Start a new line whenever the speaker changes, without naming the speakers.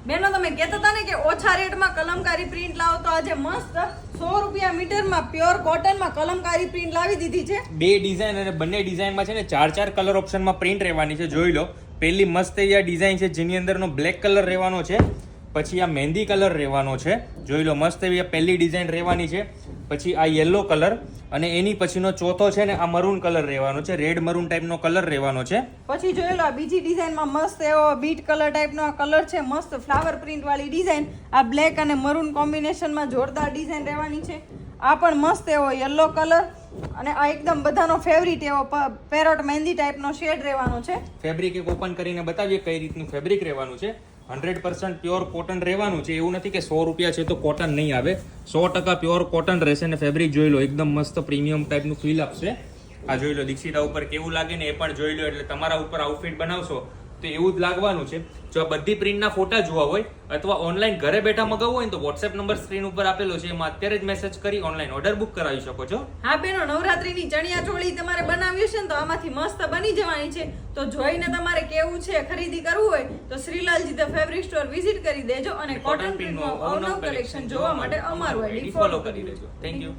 બેનો તમે કહેતા હતા ને કે ઓછા રેટમાં કલમકારી પ્રિન્ટ લાવો તો આજે મસ્ત 100 રૂપિયા મીટરમાં પ્યોર કોટનમાં કલમકારી પ્રિન્ટ લાવી દીધી છે.
બે ડિઝાઇન અને બંને ડિઝાઇનમાં છે ને 4 કલર ઓપ્શનમાં પ્રિન્ટ રહેવાની છે. જોઈ લો, પહેલી મસ્ત એવી આ ડિઝાઇન છે જેની અંદરનો બ્લેક કલર રહેવાનો છે. પછી આ મહેંદી કલર રહેવાનો છે. જોઈ લો, મસ્ત એવી આ પહેલી ડિઝાઇન રહેવાની છે. પછી આ યલો કલર અને એની પછીનો ચોથો છે ને આ મરૂન કલર રહેવાનો છે. રેડ મરૂન ટાઈપનો કલર રહેવાનો છે.
પછી જોઈ લો, આ બીજી ડિઝાઇનમાં મસ્ત એવો બીટ કલર ટાઈપનો આ કલર છે. મસ્ત ફ્લાવર પ્રિન્ટ વાળી ડિઝાઇન. આ બ્લેક અને મરૂન કોમ્બિનેશનમાં જોરદાર ડિઝાઇન રહેવાની છે. આ પણ મસ્ત એવો યલો કલર અને આ એકદમ બધાનો ફેવરિટ એવો પેરોટ મહેંદી ટાઈપનો શેડ રહેવાનો છે.
ફેબ્રિક એક ઓપન કરીને બતાવીએ કઈ રીતનું ફેબ્રિક રહેવાનું છે. 100% પ્યોર કોટન રહેવાનું છે. એવું નથી કે 100 રૂપિયા છે તો કોટન નહીં આવે. 100% પ્યોર કોટન રહેશે અને ફેબ્રિક જોઈ લો, એકદમ મસ્ત પ્રીમિયમ ટાઈપનું ફીલ આપશે. આ જોઈ લો, દીક્ષિતા ઉપર કેવું લાગે ને એ પણ જોઈ લો. એટલે તમારા ઉપર આઉટફિટ બનાવશો તો એવું જ લાગવાનું છે. જો આ બધી પ્રિન્ટના ફોટા જોવા હોય અથવા ઓનલાઈન ઘરે બેઠા મગાવવું હોય તો વોટ્સએપ નંબર સ્ક્રીન ઉપર આપેલો છે, એમાં અત્યારે જ મેસેજ કરી ઓનલાઈન ઓર્ડર બુક કરાવી શકો છો.
હા બેનો, નવરાત્રીની ચણિયા ચોળી તમારે બનાવ્યું છે ને તો આમાંથી મસ્ત બની જવાની છે. તો જોઈને તમારે કેવું છે, ખરીદી કરવું હોય તો શ્રીલાલજી ધ ફેબ્રિક સ્ટોર વિઝિટ કરી દેજો અને કોટન પ્રિન્ટનું અવનવ કલેક્શન જોવા માટે અમારું આઈડી ફોલો કરી દેજો.
Thank you.